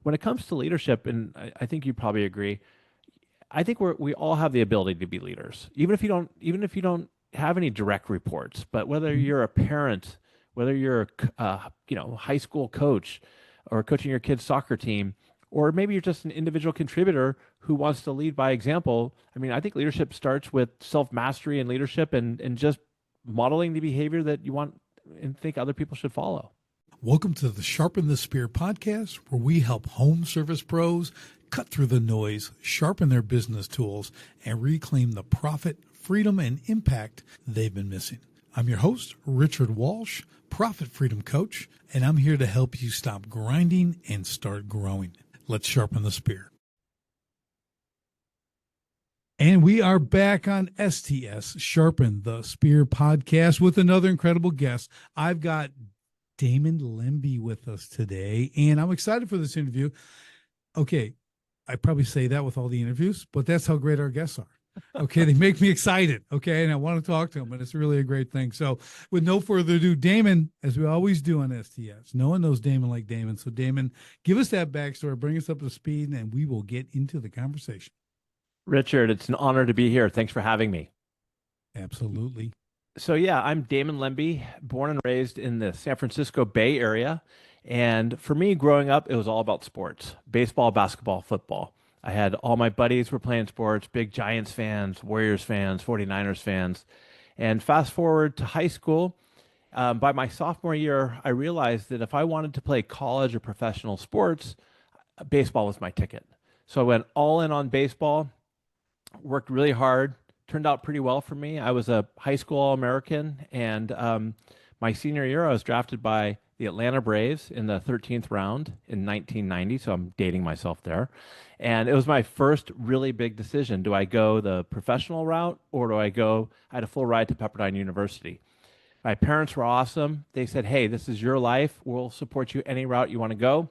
when it comes to leadership, and I think you probably agree, I think we all have the ability to be leaders, even if you don't have any direct reports. But whether Mhm. you're a parent, whether you're high school coach, or coaching your kid's soccer team, or maybe you're just an individual contributor who wants to lead by example. I mean, I think leadership starts with self mastery and leadership, and just modeling the behavior that you want and think other people should follow. Welcome to the Sharpen the Spear podcast, where we help home service pros cut through the noise, sharpen their business tools, and reclaim the profit, freedom, and impact they've been missing. I'm your host, Richard Walsh, Profit Freedom Coach, and I'm here to help you stop grinding and start growing. Let's sharpen the spear. And we are back on STS, Sharpen the Spear podcast, with another incredible guest. I've got Damon Lembi with us today, and I'm excited for this interview. Okay, I probably say that with all the interviews, but that's how great our guests are. Okay, they make me excited. Okay, and I want to talk to them, and it's really a great thing. So, with no further ado, Damon, as we always do on STS, no one knows Damon like Damon. So, Damon, give us that backstory, bring us up to speed, and we will get into the conversation. Richard, it's an honor to be here. Thanks for having me. Absolutely. So yeah, I'm Damon Lembi, born and raised in the San Francisco Bay Area. And for me, growing up, it was all about sports, baseball, basketball, football. I had all my buddies were playing sports, big Giants fans, Warriors fans, 49ers fans. And fast forward to high school, by my sophomore year, I realized that if I wanted to play college or professional sports, baseball was my ticket. So I went all in on baseball, worked really hard, turned out pretty well for me. I was a high school All-American, and my senior year, I was drafted by the Atlanta Braves in the 13th round in 1990. So I'm dating myself there. And it was my first really big decision. Do I go the professional route, or do I go? I had a full ride to Pepperdine University. My parents were awesome. They said, "Hey, this is your life. We'll support you any route you want to go."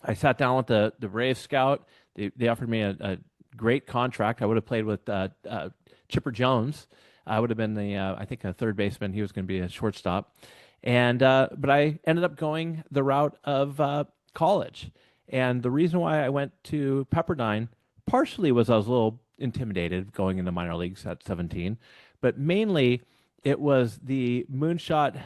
I sat down with the Braves scout. They offered me a great contract. I would have played with Chipper Jones. I would have been the I think a third baseman. He was going to be a shortstop, and but I ended up going the route of college. And the reason why I went to Pepperdine partially was I was a little intimidated going into minor leagues at 17, but mainly it was the moonshot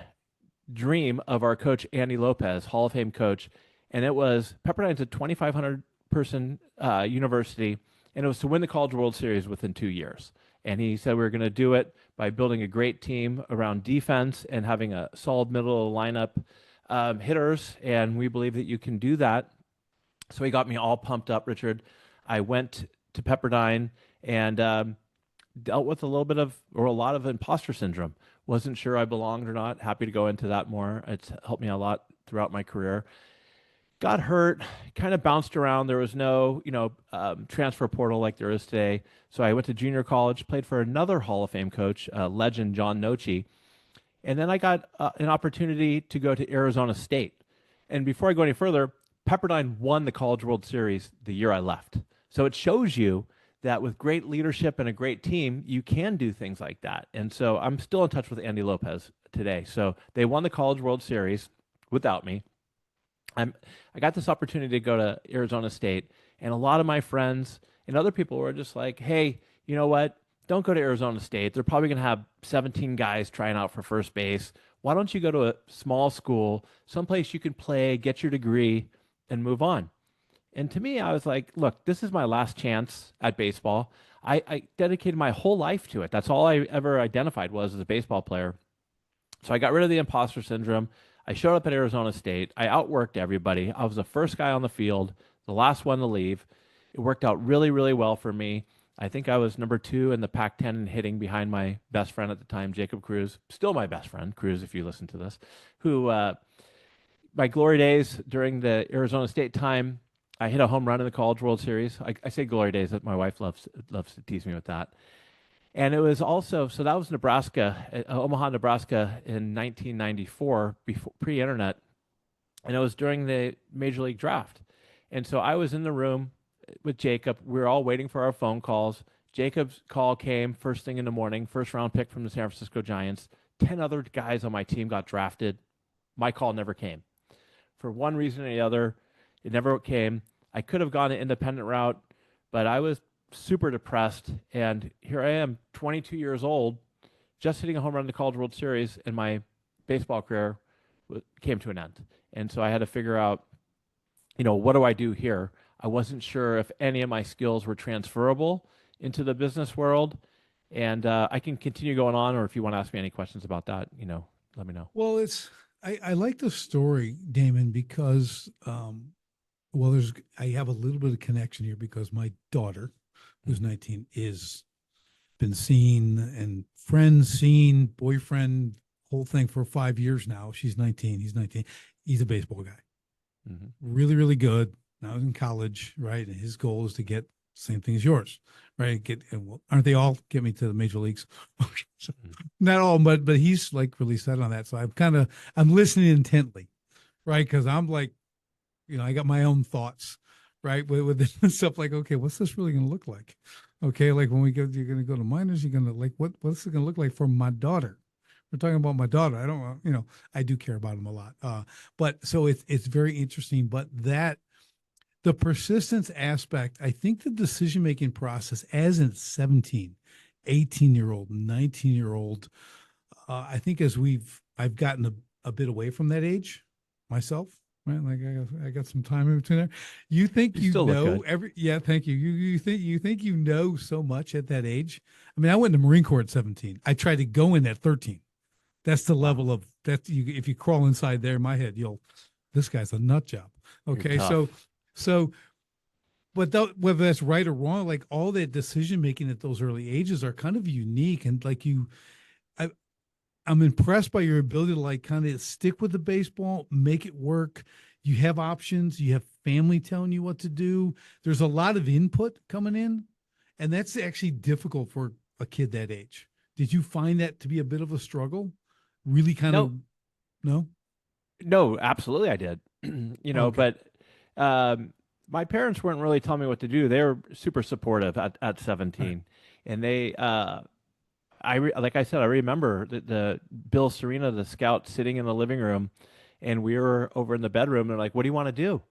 dream of our coach Andy Lopez, Hall of Fame coach, and it was Pepperdine's a 2,500 person university, and it was to win the College World Series within 2 years. And he said we were going to do it by building a great team around defense and having a solid middle of the lineup hitters, and we believe that you can do that. So he got me all pumped up, Richard. I went to Pepperdine and dealt with a little bit of, or a lot of imposter syndrome. Wasn't sure I belonged or not. Happy to go into that more. It's helped me a lot throughout my career. Got hurt, kind of bounced around. There was no, transfer portal like there is today. So I went to junior college, played for another Hall of Fame coach, legend John Nochi. And then I got an opportunity to go to Arizona State. And before I go any further, Pepperdine won the College World Series the year I left. So it shows you that with great leadership and a great team, you can do things like that. And so I'm still in touch with Andy Lopez today. So they won the College World Series without me. I got this opportunity to go to Arizona State, and a lot of my friends and other people were just like, "Hey, you know what? Don't go to Arizona State. They're probably going to have 17 guys trying out for first base. Why don't you go to a small school, someplace you can play, get your degree, and move on?" And to me, I was like, "Look, this is my last chance at baseball. I dedicated my whole life to it. That's all I ever identified was as a baseball player." So I got rid of the imposter syndrome. I showed up at Arizona State. I outworked everybody. I was the first guy on the field, the last one to leave. It worked out really, really well for me. I think I was number two in the Pac-10 in hitting behind my best friend at the time, Jacob Cruz, still my best friend, Cruz, if you listen to this, who, my glory days during the Arizona State time, I hit a home run in the College World Series. I say glory days, that my wife loves to tease me with that. And it was also, so that was Nebraska, Omaha, Nebraska in 1994, before pre-internet, and it was during the Major League Draft. And so I was in the room with Jacob. We were all waiting for our phone calls. Jacob's call came first thing in the morning, first round pick from the San Francisco Giants. 10 other guys on my team got drafted. My call never came. For one reason or the other, It never came. I could have gone an independent route, but I was super depressed. And here I am, 22 years old, just hitting a home run in the College World Series, and my baseball career came to an end. And so I had to figure out, what do I do here? I wasn't sure if any of my skills were transferable into the business world. And I can continue going on, or if you want to ask me any questions about that, let me know. Well, I like the story, Damon, because well, I have a little bit of connection here because my daughter, who's 19, is been seen and friends seen, boyfriend, whole thing for 5 years now. She's 19. He's 19. He's a baseball guy. Mm-hmm. Really, really good. Now he's in college, right? And his goal is to get same thing as yours, right? Well, aren't they all? Get me to the major leagues. So, not all, but he's like really set on that. So I'm listening intently, right? Because I'm like, I got my own thoughts, right? With stuff like, okay, what's this really going to look like? Okay, like when you're going to go to minors, you're going to like, what's it going to look like for my daughter? We're talking about my daughter. I don't, I do care about him a lot. But so it's very interesting. But the persistence aspect, I think the decision making process as a 17, 18-year-old, 19-year-old, I think I've gotten a bit away from that age myself. Right, like I got some time in between there. You think You still look good. Yeah, thank you. You think so much at that age. I mean, I went to Marine Corps at 17. I tried to go in at 13. That's the Wow. level of that. If you crawl inside there in my head, this guy's a nut job. You're Okay, so tough. so but whether that's right or wrong, like all that decision making at those early ages are kind of unique, and like I, I'm impressed by your ability to like kind of stick with the baseball, make it work. You have options. You have family telling you what to do. There's a lot of input coming in, and that's actually difficult for a kid that age. Did you find that to be a bit of a struggle? Really kind of No, no? no, absolutely I did. Okay. But um, my parents weren't really telling me what to do. They were super supportive at All right. 17. And like I said, I remember the Bill Serena, the scout, sitting in the living room, and we were over in the bedroom. And they're like, "What do you want to do?"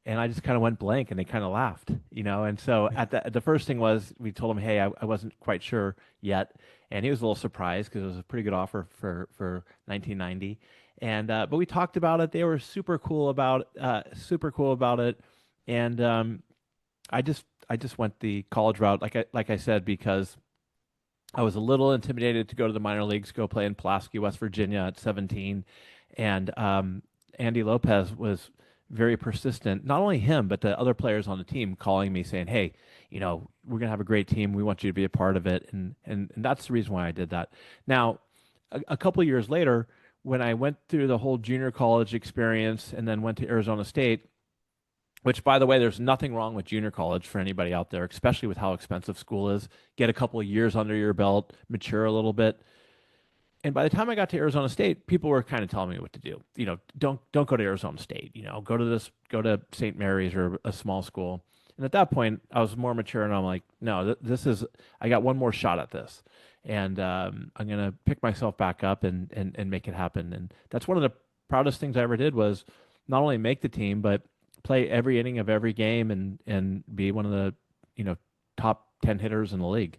And I just kind of went blank, and they kind of laughed. And so Yeah. at the first thing was we told him, "Hey, I wasn't quite sure yet," and he was a little surprised because it was a pretty good offer for 1990. And but we talked about it. They were super cool about it, and I just went the college route, like I said, because I was a little intimidated to go to the minor leagues, go play in Pulaski, West Virginia at 17. And Andy Lopez was very persistent. Not only him, but the other players on the team calling me saying, "Hey, we're gonna have a great team. We want you to be a part of it." And that's the reason why I did that. Now, a couple of years later, when I went through the whole junior college experience and then went to Arizona State, which, by the way, there's nothing wrong with junior college for anybody out there, especially with how expensive school is. Get a couple of years under your belt, mature a little bit. And by the time I got to Arizona State, people were kind of telling me what to do. Don't go to Arizona State. Go to St. Mary's or a small school. And at that point, I was more mature, and I'm like, no, this is. I got one more shot at this, and I'm gonna pick myself back up and make it happen. And that's one of the proudest things I ever did was not only make the team, but play every inning of every game and be one of the you know top 10 hitters in the league.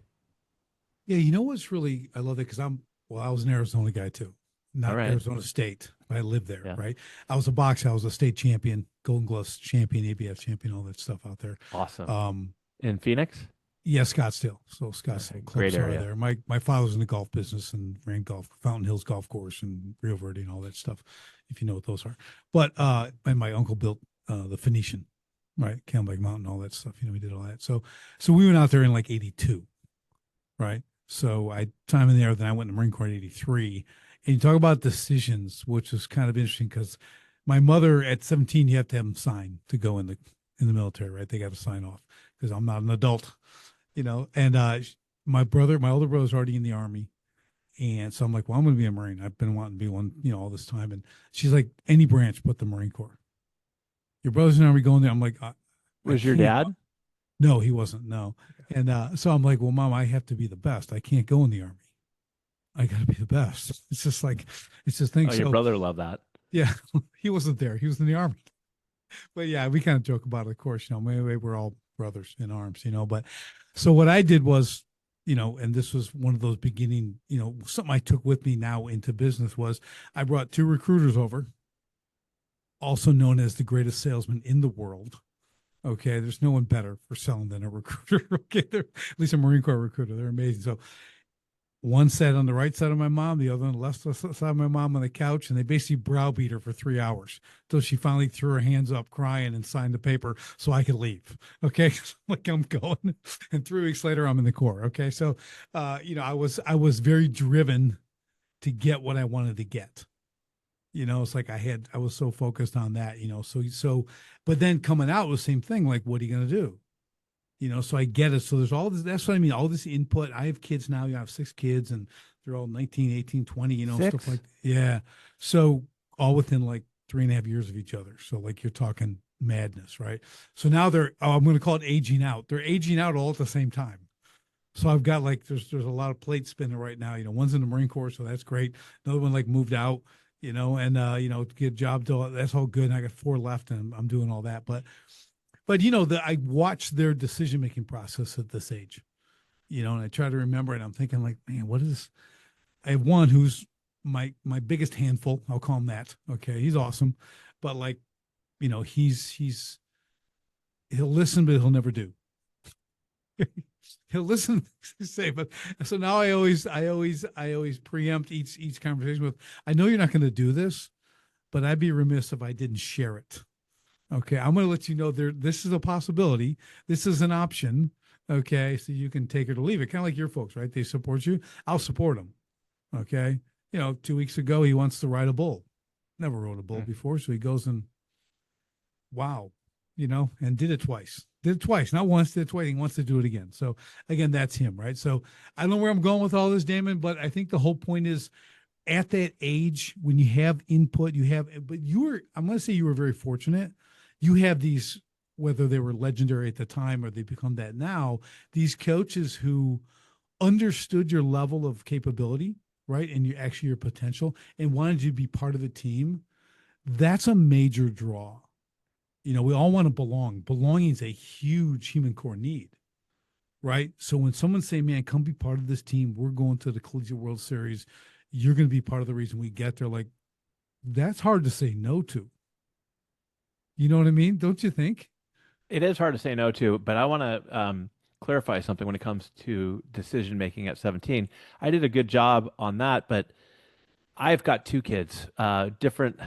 Yeah, you know what's really I love it because I was an Arizona guy too, All not right. Arizona State. But I lived there, Yeah. right? I was a boxer. I was a state champion, Golden Gloves champion, ABF champion, all that stuff out there. Awesome. Um, In Phoenix? yeah, Scottsdale. So Okay, Scottsdale great clubs are area. there. My father was in the golf business and ran Fountain Hills Golf Course and Rio Verde and all that stuff, if you know what those are. But and my uncle built the Phoenician, right? Camelback Mountain, all that stuff. We did all that. So we went out there in like '82, right? So I time in there. Then I went to Marine Corps in '83, and you talk about decisions, which is kind of interesting because my mother at 17, you have to have them sign to go in the military, right? They got to sign off because I'm not an adult, And my older brother's already in the army, and so I'm like, well, I'm going to be a Marine. I've been wanting to be one, all this time. And she's like, any branch but the Marine Corps. Your brother's in the army going there. I'm like, I Was your can't. dad? No, he wasn't. No. And so I'm like, well, mom, I have to be the best. I can't go in the army. I got to be the best. It's just like, it's just thing. Oh, your So brother loved that. yeah, he wasn't there. He was in the army. But yeah, we kind of joke about it, of course, maybe we're all brothers in arms, but so what I did was, and this was one of those beginning, something I took with me now into business was I brought two recruiters over, also known as the greatest salesman in the world. Okay. There's no one better for selling than a recruiter. Okay. They're, at least a Marine Corps recruiter. They're amazing. So one sat on the right side of my mom, the other on the left side of my mom on the couch, and they basically browbeat her for 3 hours until she finally threw her hands up crying and signed the paper so I could leave. Okay. Like I'm going. And 3 weeks later, I'm in the Corps. Okay. So, I was very driven to get what I wanted to get. It's like I was so focused on that, but then coming out was the same thing. Like, what are you going to do? So I get it. So there's all this, that's what I mean. All this input. I have kids now. I have 6 kids and they're all 19, 18, 20, stuff Six. like, yeah. So all within like 3.5 years of each other. So like you're talking madness, right? So now I'm going to call it aging out. They're aging out all at the same time. So I've got like, there's a lot of plates spinning right now. One's in the Marine Corps, so that's great. Another one like moved out, and, to get a job, that's all good. And I got 4 left and I'm doing all that. But I watch their decision making process at this age, and I try to remember it. I'm thinking like, man, what is? I have one who's my biggest handful. I'll call him that. Okay, he's awesome, but like, he'll listen, but he'll never do. He'll listen, say, but so now I always preempt each conversation with, I know you're not going to do this, but I'd be remiss if I didn't share it. Okay, I'm going to let you know this is a possibility. This is an option. Okay, so you can take it or leave it. Kind of like your folks, right? They support you. I'll support them. Okay. 2 weeks ago, he wants to ride a bull. Never rode a bull Mm. before. So he goes and, wow, and did it twice. Did it twice, not once, did it twice. He wants to do it again. So again, that's him, right? So I don't know where I'm going with all this, Damon, but I think the whole point is at that age when you have input, but I'm going to say you were very fortunate. You have these, whether they were legendary at the time or they become that now, these coaches who understood your level of capability, right? And your potential and wanted you to be part of the team. That's a major draw. We all want to belong. Belonging is a huge human core need, right? So when someone say, man, come be part of this team, we're going to the Collegiate World Series, you're going to be part of the reason we get there. Like, that's hard to say no to. You know what I mean? Don't you think? It is hard to say no to, but I want to clarify something when it comes to decision making at 17. I did a good job on that, but I've got 2 kids, different,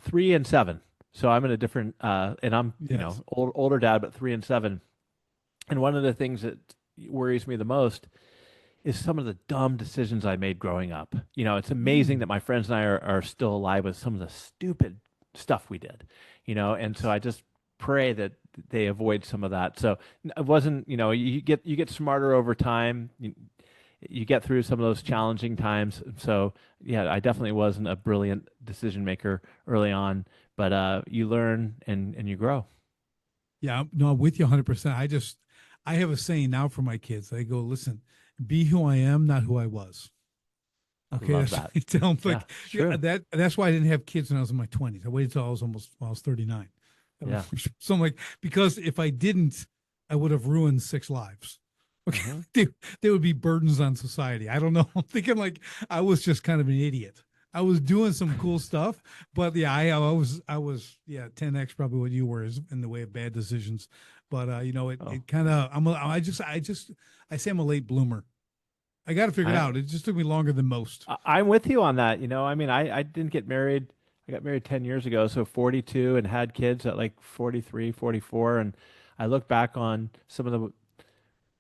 3 and 7. So I'm in a different, and I'm, Yes. older dad, but 3 and 7. And one of the things that worries me the most is some of the dumb decisions I made growing up. It's amazing that Mm. my friends and I are still alive with some of the stupid stuff we did, and so Yes. I just pray that they avoid some of that. So it wasn't, you get smarter over time. You get through some of those challenging times. So yeah, I definitely wasn't a brilliant decision maker early on, but you learn and you grow. Yeah. No, I'm with you 100%. I have a saying now for my kids. I go, listen, be who I am, not who I was. Okay, Love that's what that. I tell them. Yeah, Like, it's yeah, true. that's why I didn't have kids when I was in my 20s. I waited till I was 39. Yeah. So I'm like, because if I didn't, I would have ruined 6 lives. Okay, Hmm. they would be burdens on society. I don't know. I'm thinking like I was just kind of an idiot. I was doing some cool stuff, but yeah, I was 10x probably what you were is in the way of bad decisions. But Oh, it kind of I say I'm a late bloomer. I got to figure it I, out. It just took me longer than most. I'm with you on that. I mean, I didn't get married. I got married 10 years ago, so 42, and had kids at like 43, 44. And I look back on some of the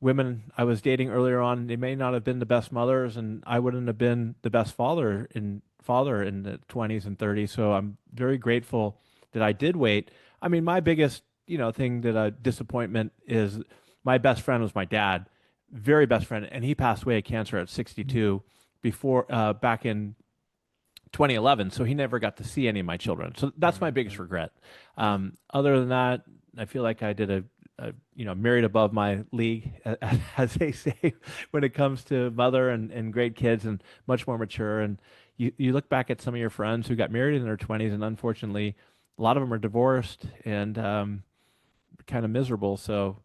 women I was dating earlier on. They may not have been the best mothers, and I wouldn't have been the best father in the 20s and 30s. So I'm very grateful that I did wait. I mean, my biggest, thing that disappointment is my best friend was my dad, very best friend, and he passed away of cancer at 62 before back in 2011. So he never got to see any of my children. So that's my Right, biggest right. regret. Yeah. Other than that, I feel like I did married above my league, as they say, when it comes to mother and great kids and much more mature. And you look back at some of your friends who got married in their 20s, and unfortunately, a lot of them are divorced and kind of miserable. So,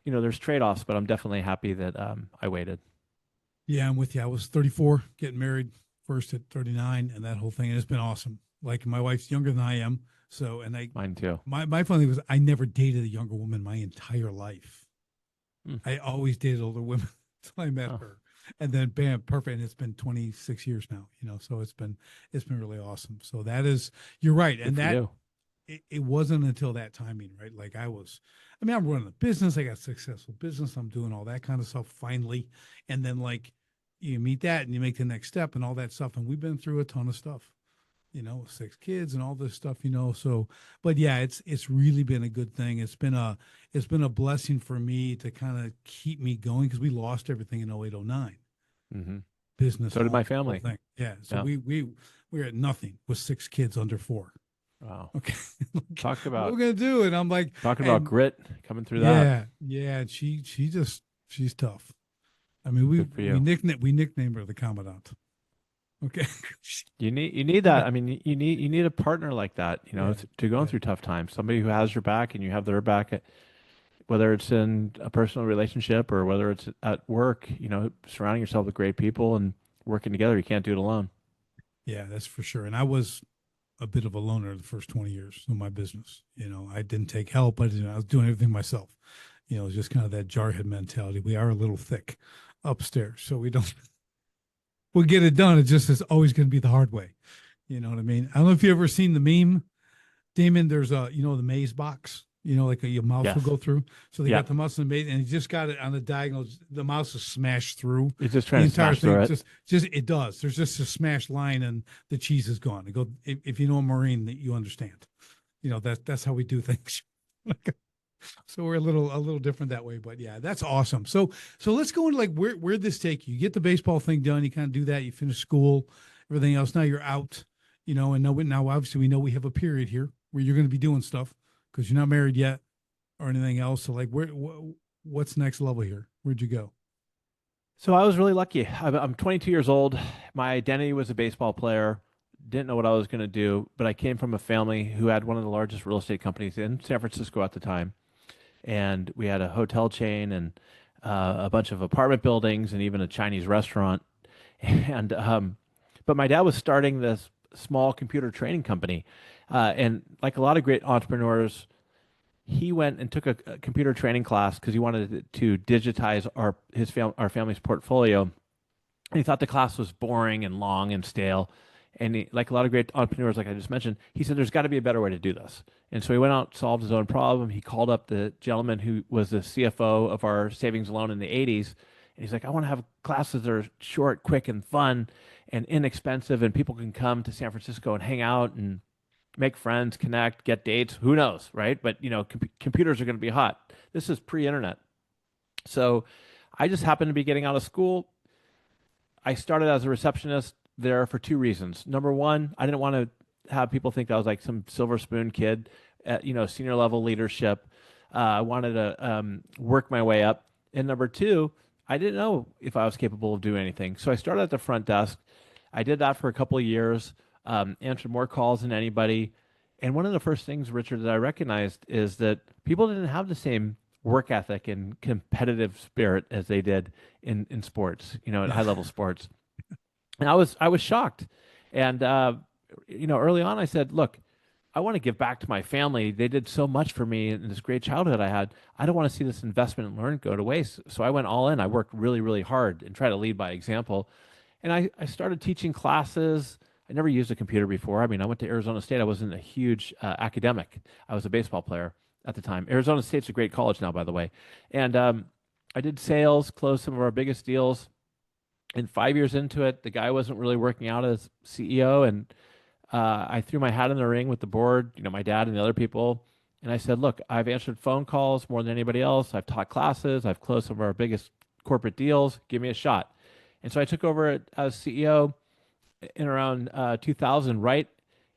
there's trade-offs, but I'm definitely happy that I waited. Yeah, I'm with you. I was 34, getting married first at 39, and that whole thing. And it's been awesome. Like my wife's younger than I am. So, and Mine too. my funny was I never dated a younger woman my entire life. Hmm. I always dated older women until I met Oh, her. And then bam, perfect. And it's been 26 years now, so it's been really awesome. So that is, you're right. good And for that you. it wasn't until that timing, right? Like I'm running a business, I got a successful business, I'm doing all that kind of stuff finally. And then like you meet that and you make the next step and all that stuff. And we've been through a ton of stuff, 6 kids and all this stuff. So, but yeah, it's really been a good thing. It's been a blessing for me to kind of keep me going because we lost everything in 0809, Hmm. business, So did my home, the whole family. thing. Yeah. So Yeah. we were at nothing with 6 kids under four. Wow. Okay. Like, Talk what are we about gonna do? And I'm like, talking about and grit coming through that. yeah, yeah. And she's tough. I mean, we Good for we you. nicknamed her the commandant. Okay. You need that. I mean, you need a partner like that, Yeah, to go yeah, through tough times. Somebody who has your back and you have their back, whether it's in a personal relationship or whether it's at work, surrounding yourself with great people and working together. You can't do it alone. yeah. That's for sure. And I was a bit of a loner the first 20 years of my business. I didn't take help. I was doing everything myself. It was just kind of that jarhead mentality. We are a little thick upstairs, so we don't. We'll get it done. It's just it's always going to be the hard way. You know what I mean? I don't know if you ever seen the meme, Damon. There's the maze box. Like your mouse will Yes. go through. So they Yeah. got the mouse in the maze, and he just got it on the diagonal. The mouse is smashed through It's just the trying to entire smash through thing. it. Just it does. There's just a smashed line, and the cheese is gone. It go if you know a Marine, that you understand. That's how we do things. So we're a little different that way, but yeah, that's awesome. So let's go into like where'd this take you? You get the baseball thing done, you kind of do that, you finish school, everything else. Now you're out, and now obviously we know we have a period here where you're going to be doing stuff because you're not married yet or anything else. So like what's next level here? Where'd you go? So I was really lucky. I'm 22 years old. My identity was a baseball player. Didn't know what I was going to do, but I came from a family who had one of the largest real estate companies in San Francisco at the time. And we had a hotel chain and a bunch of apartment buildings and even a Chinese restaurant. And but my dad was starting this small computer training company, and like a lot of great entrepreneurs, he went and took a computer training class because he wanted to digitize our family's portfolio. And he thought the class was boring and long and stale. And like a lot of great entrepreneurs, like I just mentioned, he said there's got to be a better way to do this. And so he went out, solved his own problem. He called up the gentleman who was the CFO of our savings loan in the 80s. And he's like, I want to have classes that are short, quick, and fun and inexpensive, and people can come to San Francisco and hang out and make friends, connect, get dates. Who knows, right? But computers are going to be hot. This is pre-internet, so I just happened to be getting out of school. I started as a receptionist there for two reasons. Number one, I didn't want to have people think I was like some silver spoon kid at, senior level leadership. I wanted to work my way up. And number two, I didn't know if I was capable of doing anything. So I started at the front desk. I did that for a couple of years, answered more calls than anybody. And one of the first things, Richard, that I recognized is that people didn't have the same work ethic and competitive spirit as they did in sports, at Yeah. high level sports. And I was shocked. And early on I said, look, I want to give back to my family. They did so much for me in this great childhood I had. I don't want to see this investment and learn go to waste. So I went all in. I worked really, really hard and tried to lead by example. And I started teaching classes. I never used a computer before. I mean, I went to Arizona State. I wasn't a huge academic. I was a baseball player at the time. Arizona State's a great college now, by the way. And I did sales, closed some of our biggest deals. And 5 years into it, the guy wasn't really working out as CEO. And I threw my hat in the ring with the board, my dad and the other people. And I said, look, I've answered phone calls more than anybody else. I've taught classes. I've closed some of our biggest corporate deals. Give me a shot. And so I took over as CEO in around 2000, right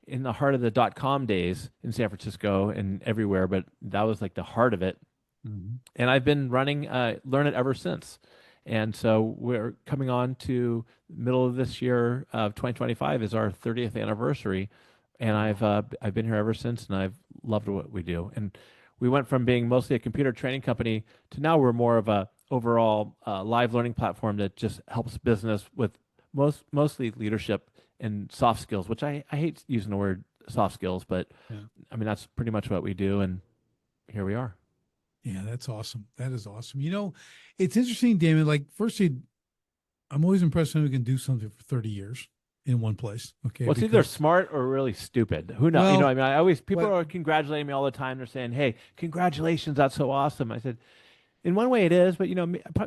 in the heart of the .com days in San Francisco and everywhere. But that was like the heart of it. Mhm. And I've been running Learn It ever since. And so we're coming on to middle of this year of 2025 is our 30th anniversary and I've been here ever since, and I've loved what we do. And we went from being mostly a computer training company to now we're more of a overall live learning platform that just helps business with mostly leadership and soft skills, which I hate using the word soft skills, but Yeah. I mean that's pretty much what we do, and here we are. Yeah, that's awesome. That is awesome. It's interesting, Damon. Like, firstly, I'm always impressed when we can do something for 30 years in one place. Okay. Well, it's either Because, smart or really stupid. Who knows? well, I mean, I always people what, are congratulating me all the time. They're saying, "Hey, congratulations, that's so awesome." I said, in one way it is, but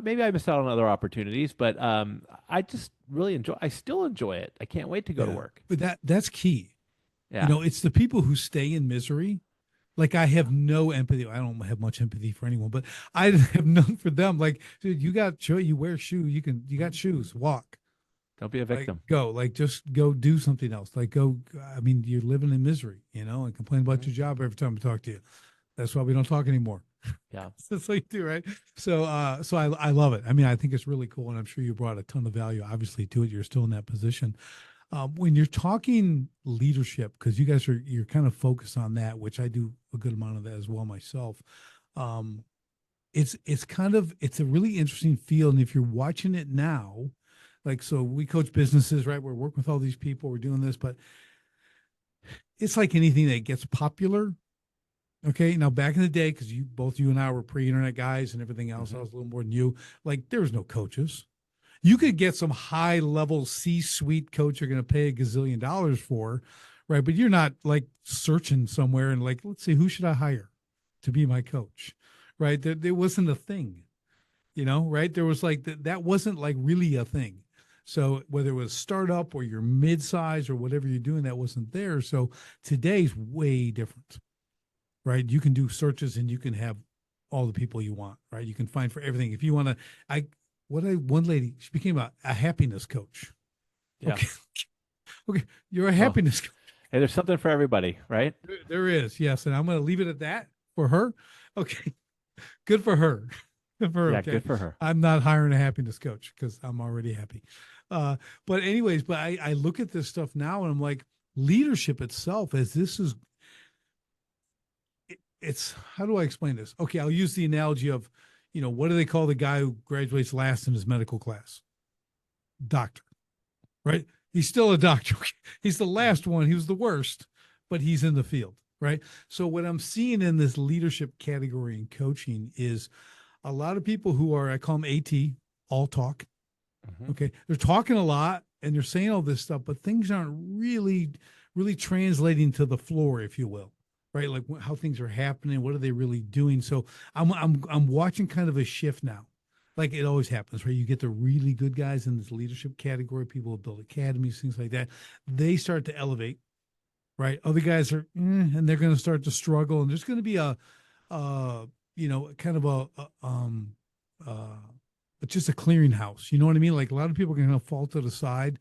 maybe I missed out on other opportunities. But I just really enjoy. I still enjoy it. I can't wait to go to yeah, work. but that's key. Yeah, It's the people who stay in misery. Like, I have no empathy. I don't have much empathy for anyone, but I have none for them. Like, dude, you wear shoe. You got shoes, walk. don't be a Like, victim. go, like, just go do something else. Like, go. I mean, you're living in misery, and complain about Mhm. your job every time I talk to you. That's why we don't talk anymore. Yeah, That's what you do, right? So I love it. I mean, I think it's really cool, and I'm sure you brought a ton of value, obviously, to it. You're still in that position. When you're talking leadership, because you're kind of focused on that, which I do a good amount of that as well myself. Um, it's a really interesting field, and if you're watching it now, like, so we coach businesses, right? We're working with all these people, we're doing this, but it's like anything that gets popular. Okay, now back in the day, because you and I were pre-internet guys and everything else, I hmm was a little more than you. Like, there was no coaches. You could get some high level C-suite coach you're going to pay $1 gazillion for, right? But you're not like searching somewhere and like, let's see, who should I hire to be my coach, right? There wasn't a thing, right? There was like that wasn't like really a thing. So whether it was startup or your mid-size or whatever you're doing, that wasn't there. So today's way different, right? You can do searches and you can have all the people you want, right? You can find for everything. If you want to, I, what I, one lady, she became a happiness coach. yeah. Okay. Okay. You're a Well, happiness coach. hey, there's something for everybody, right? There is. Yes. And I'm going to leave it at that for her. Okay. Good for her. Good for her. Yeah, Okay. good for her. I'm not hiring a happiness coach because I'm already happy. But anyways, I look at this stuff now and I'm like, leadership itself, as this is it's how do I explain this? Okay, I'll use the analogy of, what do they call the guy who graduates last in his medical class? Doctor, right? He's still a doctor. He's the Mhm. last one. He was the worst, but he's in the field, right? So what I'm seeing in this leadership category in coaching is a lot of people who are, I call them AT, all talk. Mhm. Okay, they're talking a lot and they're saying all this stuff, but things aren't really translating to the floor, if you will, right? Like, how things are happening, what are they really doing? So I'm watching kind of a shift now, like it always happens, right? You get the really good guys in this leadership category, people who build academies, things like that. They start to elevate, right? Other guys are, and they're going to start to struggle, and there's going to be uh, kind of uh, just a clearinghouse. You know what I mean? Like, a lot of people are going to fall to the side.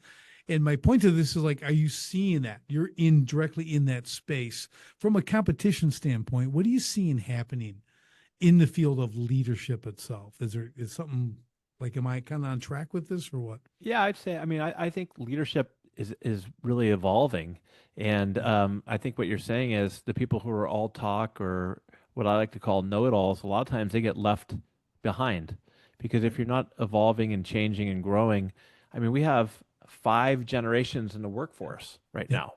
And my point to this is, like, are you seeing that? You're in directly in that space from a competition standpoint. What are you seeing happening in the field of leadership itself? Is something like, am I kind of on track with this or what? Yeah, I'd say. I mean, I think leadership is really evolving, and Yeah. I think what you're saying is the people who are all talk or what I like to call know-it-alls. A lot of times they get left behind because Yeah. if you're not evolving and changing and growing, I mean, we have 5 generations in the workforce right Yep.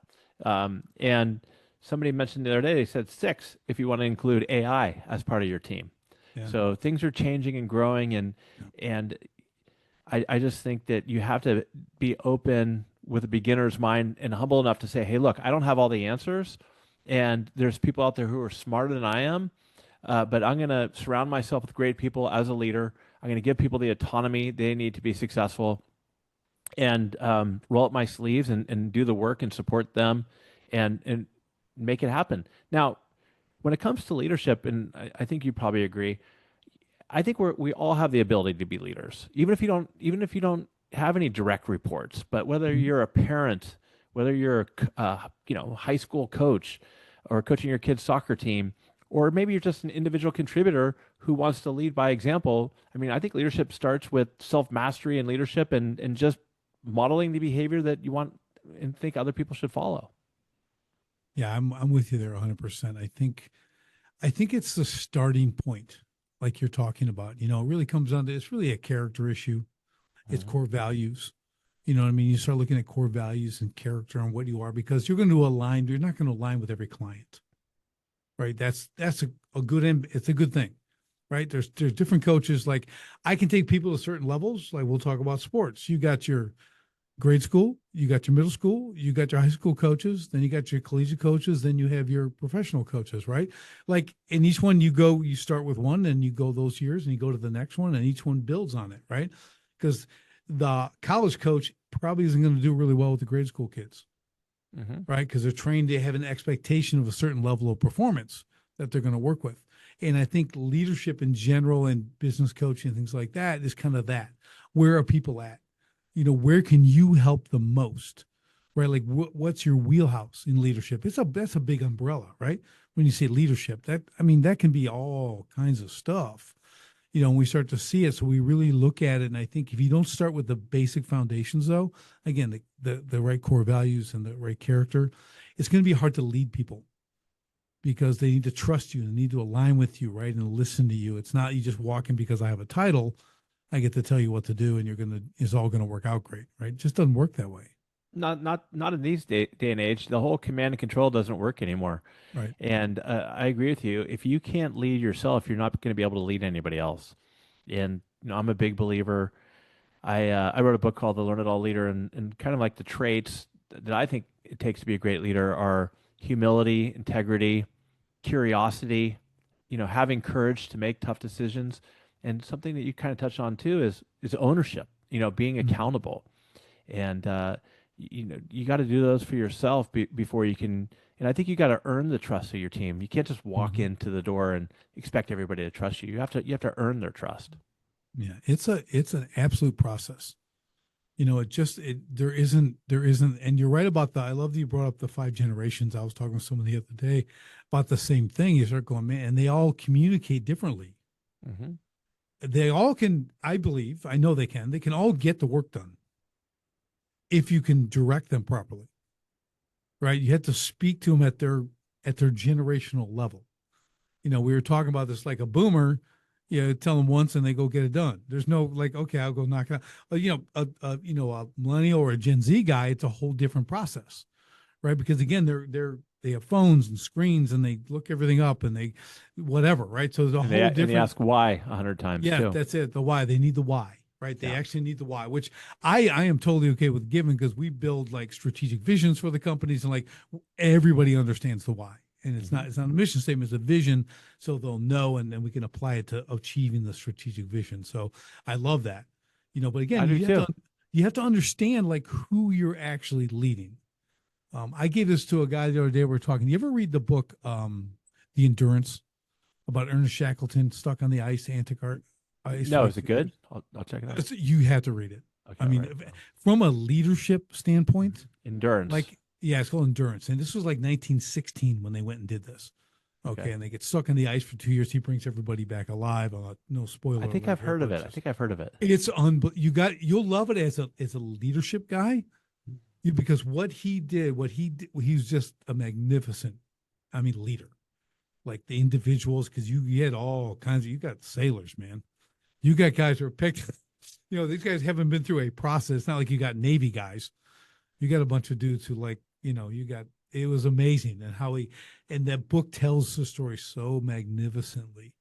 now, and somebody mentioned the other day they said 6 if you want to include AI as part of your team. Yeah. So things are changing and growing, Yeah. and I just think that you have to be open with a beginner's mind and humble enough to say, hey, look, I don't have all the answers. And there's people out there who are smarter than I am. But I'm going to surround myself with great people as a leader. I'm going to give people the autonomy they need to be successful and roll up my sleeves and do the work and support them and make it happen. Now, when it comes to leadership, and I think you probably agree, I think we all have the ability to be leaders, even if you don't have any direct reports. But whether Mhm. you're a parent, whether you're high school coach, or coaching your kid's soccer team, or maybe you're just an individual contributor who wants to lead by example. I mean, I think leadership starts with self mastery and leadership, and just modeling the behavior that you want and think other people should follow. Yeah, I'm with you there 100%. I think it's the starting point, like you're talking about. It really comes down to, it's really a character issue. It's Mhm. core values. You know what I mean? You start looking at core values and character and what you are, because you're going to align. You're not going to align with every client, right? That's a good it's a good thing, right? There's different coaches. Like, I can take people to certain levels. Like, we'll talk about sports. You got your grade school, you got your middle school, you got your high school coaches, then you got your collegiate coaches, then you have your professional coaches, right? Like, in each one, you start with one and you go those years and you go to the next one, and each one builds on it, right? Because the college coach probably isn't going to do really well with the grade school kids, Mhm. right? Because they're trained to have an expectation of a certain level of performance that they're going to work with. And I think leadership in general and business coaching and things like that is kind of that. Where are people at? Where can you help the most? Right? Like, what's your wheelhouse in leadership? That's a big umbrella, right? When you say leadership, that can be all kinds of stuff. And we start to see it, so we really look at it. And I think if you don't start with the basic foundations, though, again, the right core values and the right character, it's going to be hard to lead people, because they need to trust you and need to align with you, right? And listen to you. It's not you just walking because I have a title, I get to tell you what to do, and it's all gonna work out great, right? It just doesn't work that way, Not in these day and age. The whole command and control doesn't work anymore. right? And I agree with you. If you can't lead yourself, you're not going to be able to lead anybody else. And I'm a big believer. I wrote a book called The Learn It All Leader, and kind of like the traits that I think it takes to be a great leader are humility, integrity, curiosity, having courage to make tough decisions. And something that you kind of touched on too is ownership, being Mhm. accountable. And you got to do those for yourself before you can. And I think you got to earn the trust of your team. You can't just walk Mhm. into the door and expect everybody to trust you. You have to earn their trust. Yeah, it's an absolute process. It just there isn't, and you're right about that. I love that you brought up the five generations. I was talking with someone the other day about the same thing. You start going, man, and they all communicate differently. Hmm. They all can, I believe, I know they can all get the work done if you can direct them properly, right? You have to speak to them at their generational level. We were talking about this, like a boomer, tell them once and they go get it done. There's no, like, okay, I'll go knock it out. A millennial or a Gen Z guy, it's a whole different process, right? Because again, they have phones and screens and they look everything up and they whatever, right? So there's a And whole they different. ask why 100 times Yeah, too. that's it. The why. They need the why, right? They Yeah. actually need the why, which I am totally okay with giving, because we build like strategic visions for the companies, and like everybody understands the why. And it's Hmm. not it's not a mission statement, it's a vision, so they'll know, and then we can apply it to achieving the strategic vision. So I love that. But again, I do too. you have to understand like who you're actually leading. I gave this to a guy the other day. We were talking. You ever read the book The Endurance, about Ernest Shackleton stuck on the ice for No, like is it 3 years? good? I'll check it out. You have to read it. Okay, I I'll mean, write it down. from a leadership standpoint, Endurance. like, yeah, it's called Endurance. And this was like 1916 when they went and did this. Okay. Okay. And they get stuck on the ice for 2 years. He brings everybody back alive. No I spoiler think alert I've here, heard of but it. I think I've heard of it. it's you'll love it as a leadership guy, because what he did, he was just a magnificent, I mean, leader. Like the individuals, because you had all kinds of, you got sailors, man. You got guys who are picked. These guys haven't been through a process. It's not like you got Navy guys. You got a bunch of dudes who, like, it was amazing. And that book tells the story so magnificently.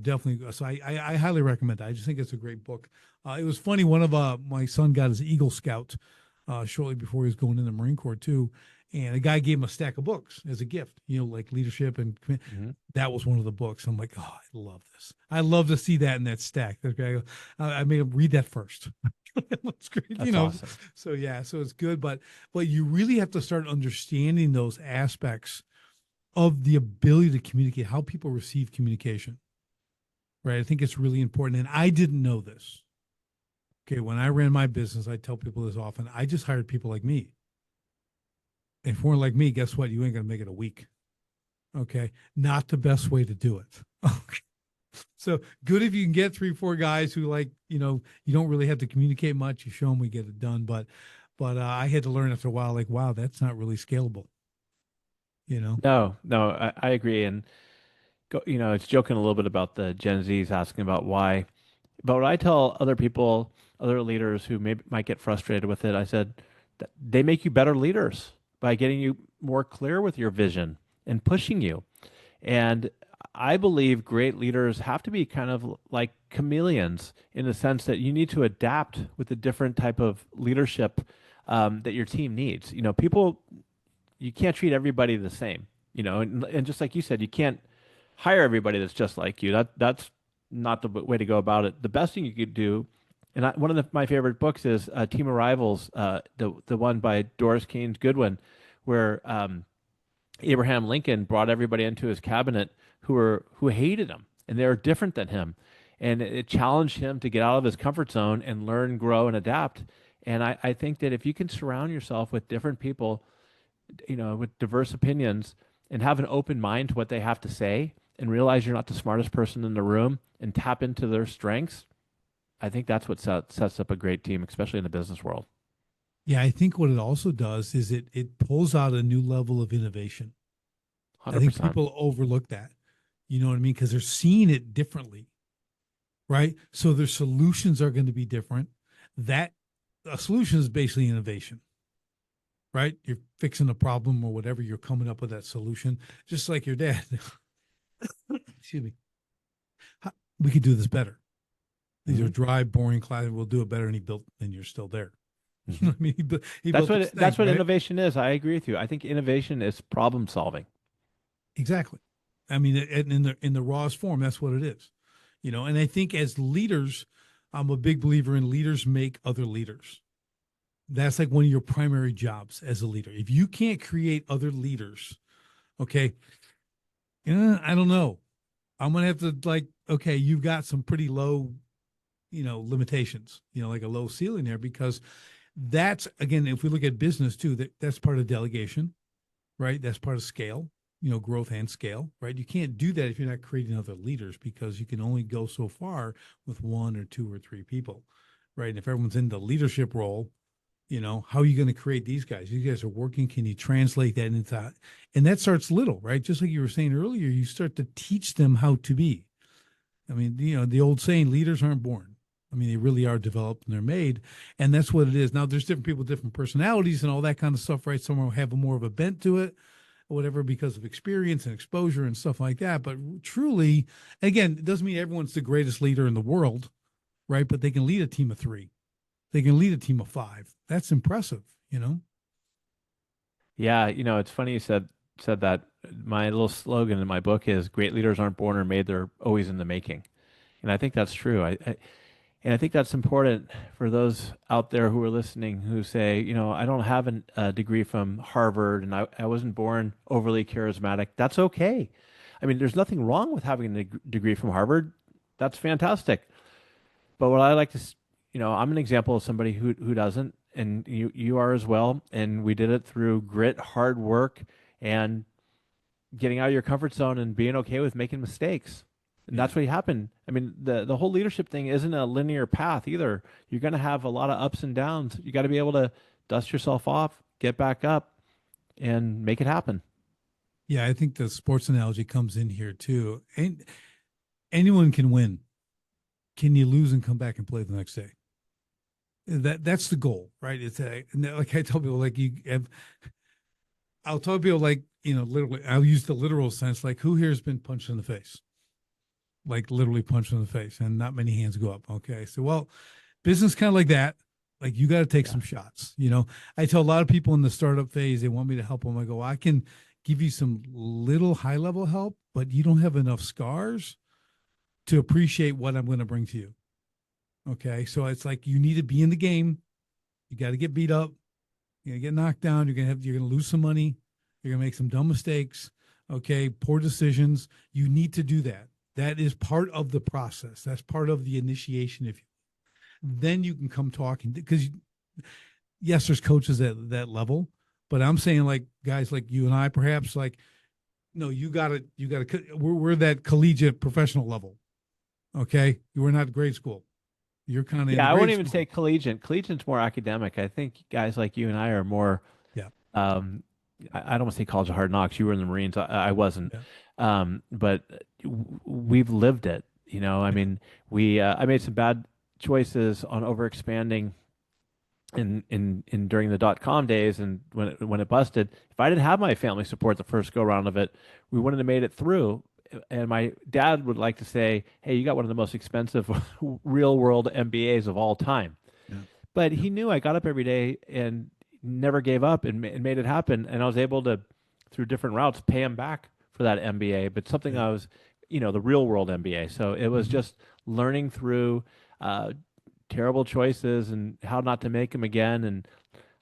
Definitely. So I highly recommend it. I just think it's a great book. It was funny. One of my son got his Eagle Scout shortly before he was going in the Marine Corps too. And a guy gave him a stack of books as a gift, like leadership and Hmm. that was one of the books. I'm like, oh, I love this. I love to see that in that stack. That guy, I made him read that first. That's great, That's awesome. So yeah, so it's good, but you really have to start understanding those aspects of the ability to communicate, how people receive communication, right? I think it's really important. And I didn't know this. Okay, when I ran my business, I tell people this often. I just hired people like me. If you weren't like me, guess what? You ain't gonna make it a week. Okay, not the best way to do it. Okay. So good if you can get 3, 4 guys who, like, you don't really have to communicate much. You show them, we get it done. But I had to learn after a while, like, wow, that's not really scalable. you know? No, no, I agree. And it's joking a little bit about the Gen Zs asking about why. But what I tell other people, other leaders who might get frustrated with it, I said that they make you better leaders by getting you more clear with your vision and pushing you. And I believe great leaders have to be kind of like chameleons in the sense that you need to adapt with the different type of leadership that your team needs. People, you can't treat everybody the same, and just like you said, you can't hire everybody that's just like you. That's not the way to go about it. The best thing you could do, and one of my favorite books is Team of Rivals, the one by Doris Kearns Goodwin, where Abraham Lincoln brought everybody into his cabinet who hated him and they were different than him, and it challenged him to get out of his comfort zone and learn, grow, and adapt. And I think that if you can surround yourself with different people, with diverse opinions and have an open mind to what they have to say and realize you're not the smartest person in the room and tap into their strengths, I think that's what sets up a great team, especially in the business world. Yeah, I think what it also does is it pulls out a new level of innovation. I think 100%. people overlook that. You know what I mean? Because they're seeing it differently, right? So their solutions are going to be different. That a solution is basically innovation, right? You're fixing a problem or whatever, you're coming up with that solution, just like your dad. Excuse me. We could do this better. These are Hmm. dry, boring classes. We'll do it better. And he built, and you're still there. You know Hmm. what I mean? He That's built what this thing, that's what right? innovation is. I agree with you. I think innovation is problem solving. Exactly. I mean, in the rawest form, that's what it is. And I think as leaders, I'm a big believer in leaders make other leaders. That's like one of your primary jobs as a leader. If you can't create other leaders, okay, I don't know. I'm gonna have to like, okay, you've got some pretty low, limitations, like a low ceiling there, because that's again, if we look at business too, that's part of delegation, right? That's part of scale, growth and scale, right? You can't do that if you're not creating other leaders, because you can only go so far with one or two or three people, right? And if everyone's in the leadership role, how are you going to create these guys? These guys are working. Can you translate that into, and that starts little, right? Just like you were saying earlier, you start to teach them how to be. I mean, the old saying, leaders aren't born. I mean, they really are developed and they're made. And that's what it is. Now, there's different people with different personalities and all that kind of stuff, right? Some will have more of a bent to it or whatever because of experience and exposure and stuff like that. But truly, again, it doesn't mean everyone's the greatest leader in the world, right? But they can lead a team of three, they can lead a team of five. That's impressive. Yeah, it's funny you said that. My little slogan in my book is great leaders aren't born or made, they're always in the making. And I think that's true. And I think that's important for those out there who are listening who say, I don't have a degree from Harvard and I wasn't born overly charismatic. That's okay. I mean, there's nothing wrong with having a degree from Harvard. That's fantastic. But what I like to, I'm an example of somebody who doesn't, and you are as well. And we did it through grit, hard work, and getting out of your comfort zone and being okay with making mistakes. And Yeah. that's what happened. I mean, the whole leadership thing isn't a linear path either. You're going to have a lot of ups and downs. You got to be able to dust yourself off, get back up, and make it happen. Yeah. I think the sports analogy comes in here too. And anyone can win. Can you lose and come back and play the next day? That's the goal, right? It's like I tell people, like I'll tell people, like, literally, I'll use the literal sense, like, who here has been punched in the face? Like, literally punched in the face, and not many hands go up. Okay. So, well, business kind of like that. Like, you got to take Yeah. some shots. I tell a lot of people in the startup phase, they want me to help them. I go, I can give you some little high level help, but you don't have enough scars to appreciate what I'm going to bring to you. Okay. So it's like you need to be in the game. You got to get beat up. You're gonna get knocked down. You're gonna lose some money. You're gonna make some dumb mistakes. Okay, poor decisions. You need to do that. That is part of the process. That's part of the initiation. If you, then you can come talking, because yes, there's coaches at that level, but I'm saying, like, guys like you and I, perhaps, like, no, you got to. We're that collegiate professional level. Okay, we're not grade school. You're kind of in the Yeah, I wouldn't grade even say school. collegiate. Collegiate's more academic. I think guys like you and I are more Yeah. um, I don't want to say college of hard knocks. You were in the Marines. I wasn't. Yeah. But we've lived it. I Yeah. mean, I made some bad choices on overexpanding in during the .com days, and when it busted. If I didn't have my family support the first go round of it, we wouldn't have made it through. And my dad would like to say, "Hey, you got one of the most expensive real world MBAs of all time." Yeah. But Yeah. he knew I got up every day and never gave up and made it happen. And I was able to, through different routes, pay him back for that MBA. But something Yeah. I was, the real world MBA. So it was Mhm. just learning through uh, terrible choices and how not to make them again. And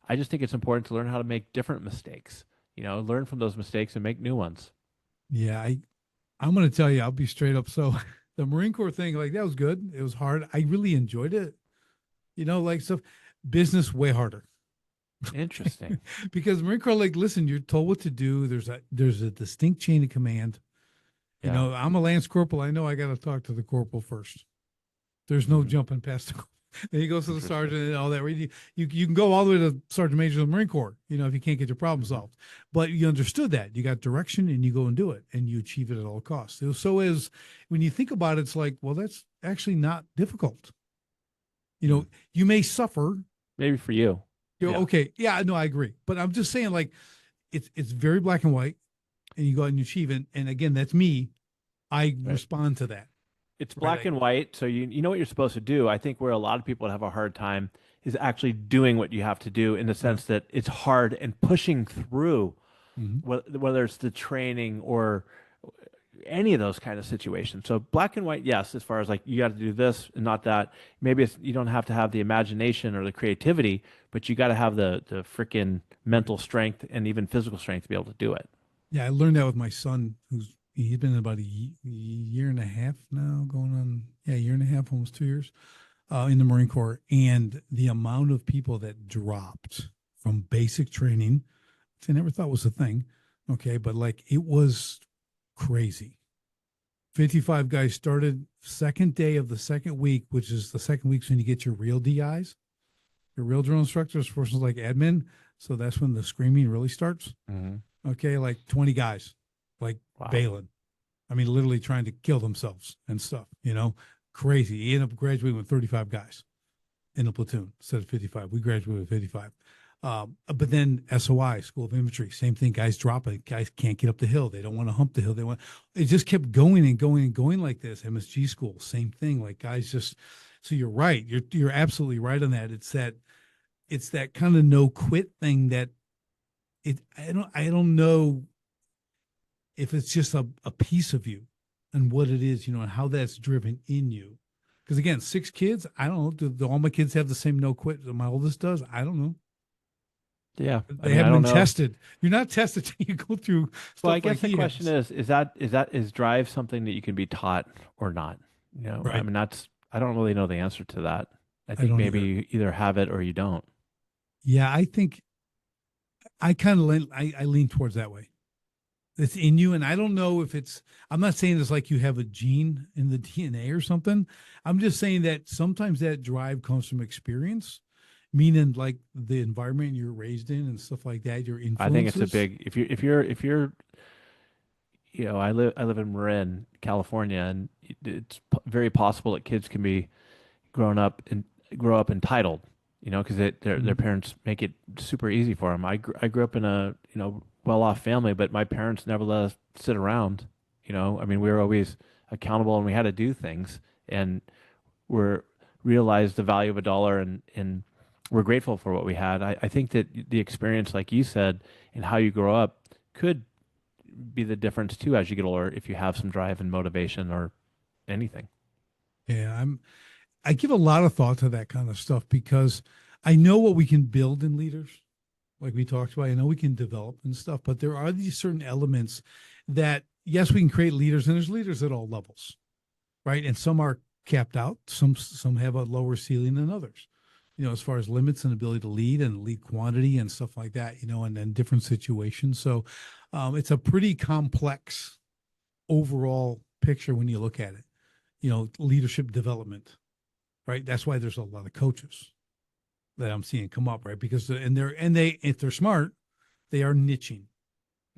I just think it's important to learn how to make different mistakes. Learn from those mistakes and make new ones. Yeah. I'm going to tell you, I'll be straight up. So the Marine Corps thing, like that was good. It was hard. I really enjoyed it. Like stuff, business way harder. Interesting. Because Marine Corps, like, listen, you're told what to do. There's a distinct chain of command. Yeah. I'm a lance corporal. I know I got to talk to the corporal first. There's no Mhm. jumping past the. Then he goes to the Interesting. sergeant and all that. You can go all the way to sergeant major of the Marine Corps. If you can't get your problem Mhm. solved, but you understood that you got direction and you go and do it and you achieve it at all costs. So as when you think about it, it's like, well, that's actually not difficult. Mm. You may suffer. Maybe for you. Yeah. Okay, yeah, no, I agree, but I'm just saying, like, it's very black and white, and you go out and you achieve it. And again, that's me. I Right. respond to that. It's Right. black and white, so you know what you're supposed to do. I think where a lot of people have a hard time is actually doing what you have to do in the Yeah. sense that it's hard and pushing through, Mhm. whether it's the training or any of those kind of situations. So black and white, yes, as far as like you got to do this and not that. Maybe you don't have to have the imagination or the creativity, but you got to have the freaking Right. mental strength and even physical strength to be able to do it. Yeah, I learned that with my son, he's been about a year and a half now, going on, yeah, a year and a half, almost 2 years, in the Marine Corps, and the amount of people that dropped from basic training, which I never thought was a thing. Okay, but like it was crazy. 55 guys started second day of the second week, which is the second week when you get your real DIs, your real drill instructors, versus like admin. So that's when the screaming really starts. Hmm. Okay, like 20 guys, like Wow. bailing. I mean, literally trying to kill themselves and stuff, crazy. He ended up graduating with 35 guys in the platoon instead of 55. We graduated with 55. But then SOI, School of Infantry, same thing. Guys drop it. Guys can't get up the hill. They don't want to hump the hill. It just kept going and going and going like this. MSG school, same thing. Like guys just, so you're right. You're absolutely right on that. It's that kind of no quit thing that I don't know if it's just a piece of you and what it is, and how that's driven in you. Because again, 6 kids, I don't know. Do all my kids have the same no quit that my oldest does? I don't know. Yeah. I They mean, I haven't don't been know. tested. You're not tested till you go through Well, I stuff like guess the he question has. is drive something that you can be taught or not? I Right. mean, I don't really know the answer to that. I I think don't maybe either. you either have it or you don't. Yeah, I think I kind of I lean towards that way. It's in you, and I don't know if it's. I'm not saying it's like you have a gene in the DNA or something. I'm just saying that sometimes that drive comes from experience, meaning like the environment you're raised in and stuff like that, your I think it's a influences. big if you're I live in Marin, California, and it's very possible that kids can be grown up and grow up entitled, because their Mhm. parents make it super easy for them. I grew up in a well-off family, but my parents never let us sit around. I mean, we were always accountable and we had to do things, and we're realized the value of a dollar, and we're grateful for what we had. I think that the experience, like you said, and how you grow up could be the difference too as you get older if you have some drive and motivation or anything. Yeah, I give a lot of thought to that kind of stuff because I know what we can build in leaders, like we talked about. I know we can develop and stuff, but there are these certain elements that yes, we can create leaders, and there's leaders at all levels, right? And some are capped out. Some have a lower ceiling than others. As far as limits and ability to lead and lead quantity and stuff like that. And then different situations. So it's a pretty complex overall picture when you look at it. Leadership development, right? That's why there's a lot of coaches that I'm seeing come up, right? Because if they're smart, they are niching.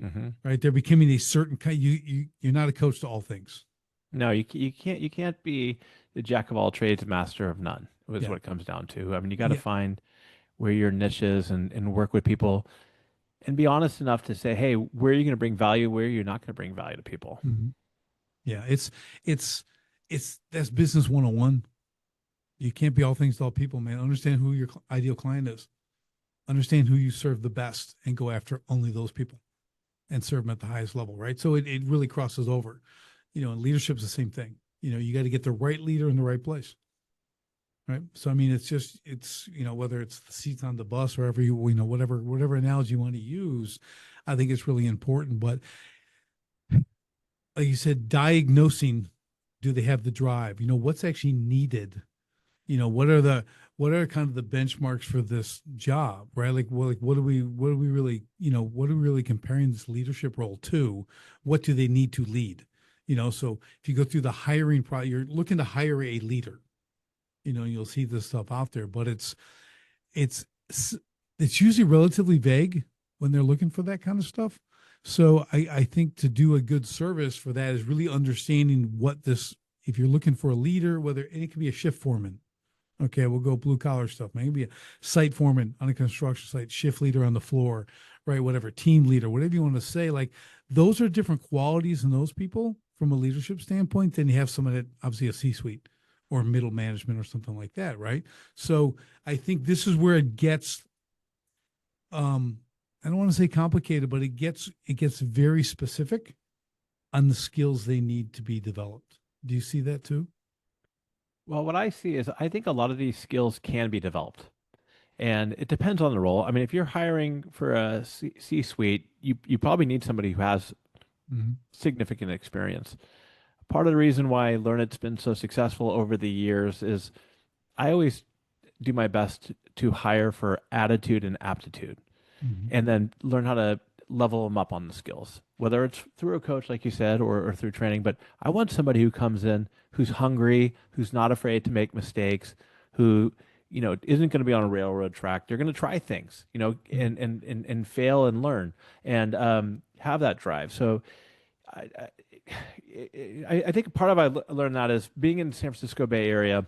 Hmm. right? They're becoming a certain kind. You're not a coach to all things. No, you can't be the jack of all trades, master of none, is Yeah, what it comes down to. I mean, you got to yeah, find where your niche is and work with people and be honest enough to say, hey, where are you going to bring value? Where are you not going to bring value to people? mhm. Yeah. It's that's business 101. You can't be all things to all people, man. Understand who your ideal client is. Understand who you serve the best, and go after only those people and serve them at the highest level, right? So it really crosses over. And leadership's the same thing. You got to get the right leader in the right place, right? So I mean, it's whether it's the seats on the bus or wherever whatever analogy you want to use, I think it's really important. But like you said, diagnosing, do they have the drive? What's actually needed? What are kind of the benchmarks for this job, right? Like, well, like what are we really, what are we really comparing this leadership role to? What do they need to lead? So if you go through the hiring process, you're looking to hire a leader. You'll see this stuff out there, but it's it's usually relatively vague when they're looking for that kind of stuff. So I think to do a good service for that is really understanding what this, if you're looking for a leader, whether, and it could be a shift foreman. Okay, we'll go blue collar stuff. Maybe a site foreman on a construction site, shift leader on the floor, right? Whatever, team leader, whatever you want to say. Like, those are different qualities in those people from a leadership standpoint than you have someone at obviously a C-suite or middle management or something like that, right? So I think this is where it gets I don't want to say complicated, but it gets very specific on the skills they need to be developed. Do you see that too? Well, what I see is I think a lot of these skills can be developed. And it depends on the role. I mean, if you're hiring for a C-suite, you probably need somebody who has Mm-hmm. significant experience. Part of the reason why Learnit's been so successful over the years is I always do my best to hire for attitude and aptitude, Mm-hmm. and then learn how to level them up on the skills, whether it's through a coach, like you said, or through training. But I want somebody who comes in who's hungry, who's not afraid to make mistakes, who, isn't going to be on a railroad track. They're going to try things, and fail and learn and have that drive. So I, I think part of learned that is being in the San Francisco Bay Area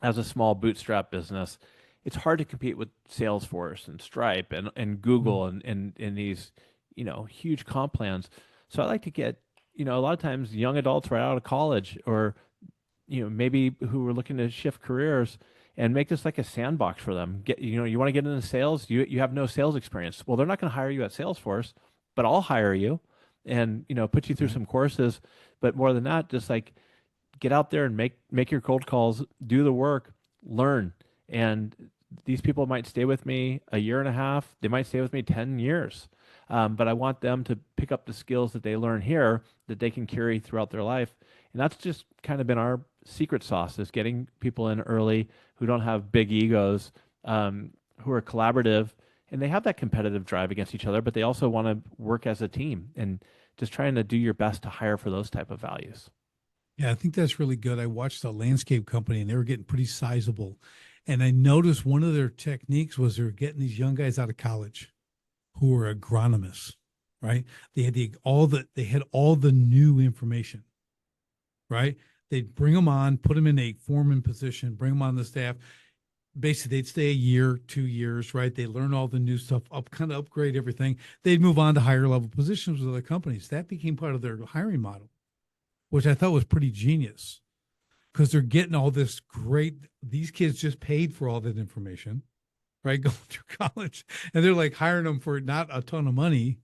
as a small bootstrap business, it's hard to compete with Salesforce and Stripe and Mm-hmm. Google and these, huge comp plans. So I like to get, a lot of times young adults right out of college or, maybe who are looking to shift careers and make this like a sandbox for them. You want to get into sales, you have no sales experience. Well, they're not going to hire you at Salesforce, but I'll hire you and, put you through Right. some courses. But more than that, just like get out there and make your cold calls, do the work, learn. And these people might stay with me a year and a half. They might stay with me 10 years. But I want them to pick up the skills that they learn here that they can carry throughout their life. And that's just kind of been our secret sauce is getting people in early who don't have big egos, who are collaborative, and they have that competitive drive against each other, but they also want to work as a team and just trying to do your best to hire for those type of values. Yeah, I think that's really good. I watched a landscape company and they were getting pretty sizable. And I noticed one of their techniques was they were getting these young guys out of college who were agronomists, right? They had all the new information, right? They'd bring them on, put them in a foreman position, bring them on the staff. Basically, they'd stay a year, 2 years, right? They learn all the new stuff, kind of upgrade everything. They'd move on to higher level positions with other companies. That became part of their hiring model, which I thought was pretty genius because they're getting all this great. These kids just paid for all that information, right? Going through college, and they're like hiring them for not a ton of money,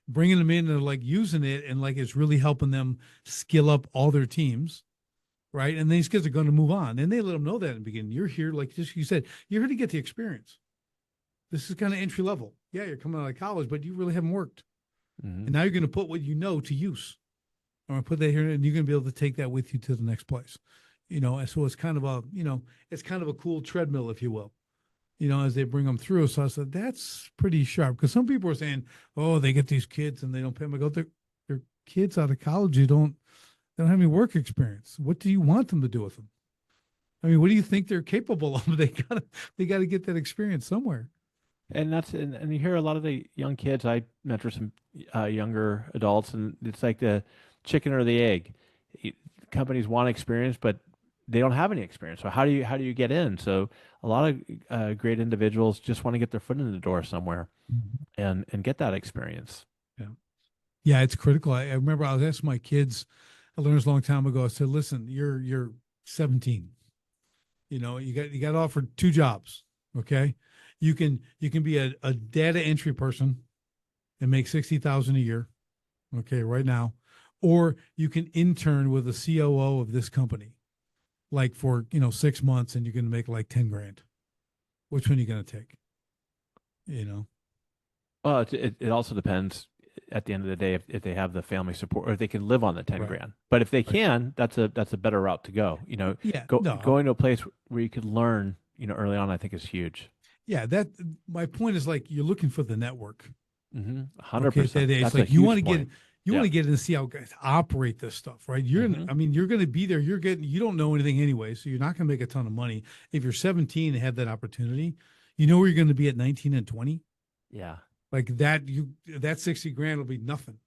bringing them in and like using it, and like it's really helping them skill up all their teams, right? And these kids are going to move on, and they let them know that in the beginning. You're here, like just you said, you're here to get the experience. This is kind of entry level. Yeah, you're coming out of college, but you really haven't worked, Hmm. and now you're going to put what you know to use. I'm going to put that here, and you're going to be able to take that with you to the next place. And so it's kind of a cool treadmill, if you will, as they bring them through. So I said, that's pretty sharp because some people are saying, oh, they get these kids and they don't pay them. I go, they're kids out of college. They don't have any work experience. What do you want them to do with them? I mean, what do you think they're capable of? They gotta get that experience somewhere. And and you hear a lot of the young kids. I mentor some younger adults, and it's like the chicken or the egg. Y- Companies want experience, but they don't have any experience. So how do you get in? So a lot of great individuals just want to get their foot in the door somewhere Mhm. and get that experience. Yeah. Yeah, it's critical. I remember I was asking my kids, I learned this a long time ago. I said, listen, you're 17. You got offered two jobs. Okay. You can be a data entry person and make 60,000 a year. Okay, right now. Or you can intern with the COO of this company, like for 6 months, and you're gonna make like 10 grand. Which one are you gonna take? You know? Well, it also depends at the end of the day if they have the family support or if they can live on the 10 Right. grand. But if they Right. can, that's a better route to go. Yeah, no, Going to a place where you can learn, early on, I think is huge. yeah, that my point is like you're looking for the network. Okay, at 100%. that age, That's a like you want huge to get point. you want Yeah. to get in and see how guys operate this stuff, right? hmm I mean, you're gonna be there, you don't know anything anyway, so you're not gonna make a ton of money. If you're 17 and have that opportunity, you know where you're gonna be at 19 and 20. Yeah. Like that 60 grand will be nothing.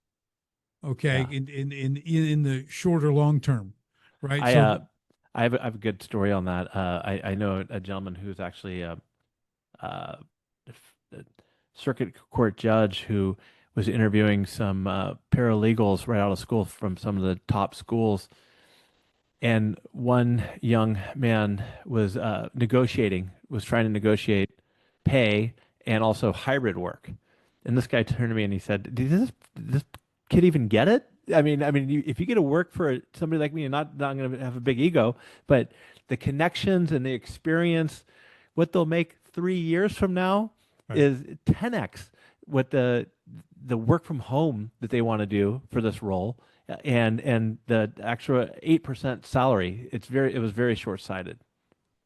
Okay, Yeah. in the shorter long term, right? I So uh I have a good story on that. I know a gentleman who's actually uh, a circuit court judge who was interviewing some paralegals right out of school from some of the top schools. And one young man was trying to negotiate pay and also hybrid work. And this guy turned to me and he said, "Did this kid even get it? If you get to work for somebody like me, and not going to have a big ego, but the connections and the experience, what they'll make 3 years from now right. is 10x what the work from home that they want to do for this role, and the extra 8% salary. It was very short-sighted.